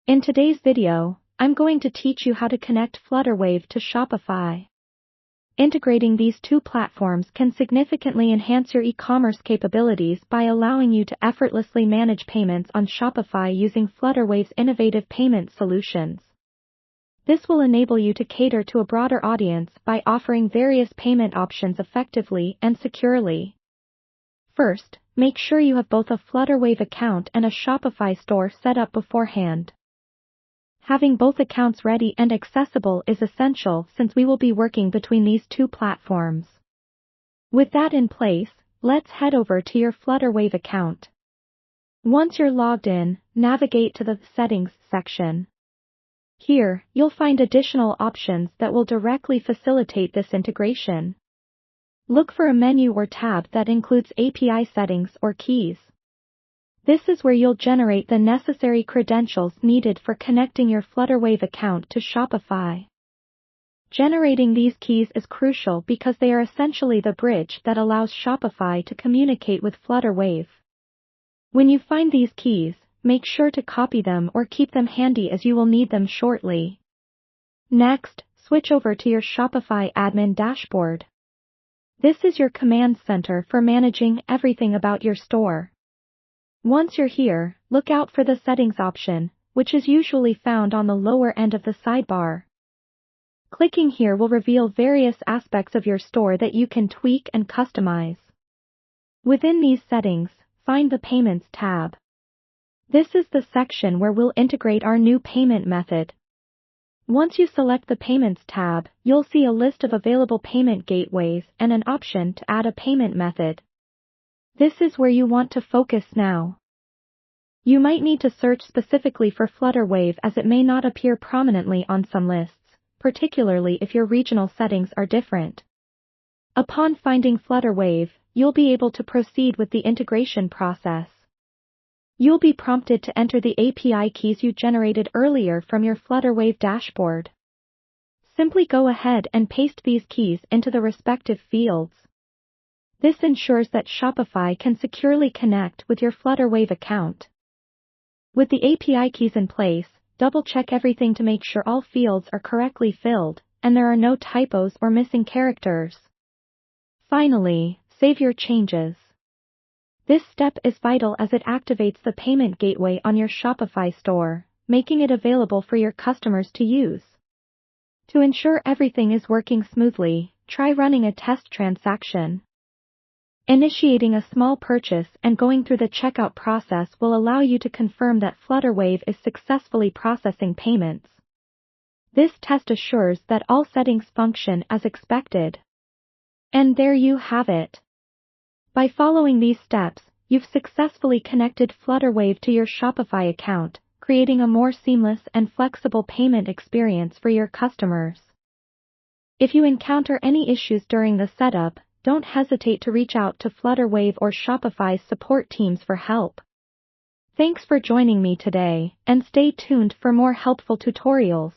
In today's video, I'm going to teach you how to connect Flutterwave to Shopify. Integrating these two platforms can significantly enhance your e-commerce capabilities by allowing you to effortlessly manage payments on Shopify using Flutterwave's innovative payment solutions. This will enable you to cater to a broader audience by offering various payment options effectively and securely. First, make sure you have both a Flutterwave account and a Shopify store set up beforehand. Having both accounts ready and accessible is essential since we will be working between these two platforms. With that in place, let's head over to your Flutterwave account. Once you're logged in, navigate to the Settings section. Here, you'll find additional options that will directly facilitate this integration. Look for a menu or tab that includes API settings or keys. This is where you'll generate the necessary credentials needed for connecting your Flutterwave account to Shopify. Generating these keys is crucial because they are essentially the bridge that allows Shopify to communicate with Flutterwave. When you find these keys, make sure to copy them or keep them handy as you will need them shortly. Next, switch over to your Shopify admin dashboard. This is your command center for managing everything about your store. Once you're here, look out for the Settings option, which is usually found on the lower end of the sidebar. Clicking here will reveal various aspects of your store that you can tweak and customize. Within these settings, find the Payments tab. This is the section where we'll integrate our new payment method. Once you select the Payments tab, you'll see a list of available payment gateways and an option to add a payment method. This is where you want to focus now. You might need to search specifically for Flutterwave as it may not appear prominently on some lists, particularly if your regional settings are different. Upon finding Flutterwave, you'll be able to proceed with the integration process. You'll be prompted to enter the API keys you generated earlier from your Flutterwave dashboard. Simply go ahead and paste these keys into the respective fields. This ensures that Shopify can securely connect with your Flutterwave account. With the API keys in place, double-check everything to make sure all fields are correctly filled, and there are no typos or missing characters. Finally, save your changes. This step is vital as it activates the payment gateway on your Shopify store, making it available for your customers to use. To ensure everything is working smoothly, try running a test transaction. Initiating a small purchase and going through the checkout process will allow you to confirm that Flutterwave is successfully processing payments. This test assures that all settings function as expected. And there you have it. By following these steps, you've successfully connected Flutterwave to your Shopify account, creating a more seamless and flexible payment experience for your customers. If you encounter any issues during the setup, don't hesitate to reach out to Flutterwave or Shopify's support teams for help. Thanks for joining me today, and stay tuned for more helpful tutorials.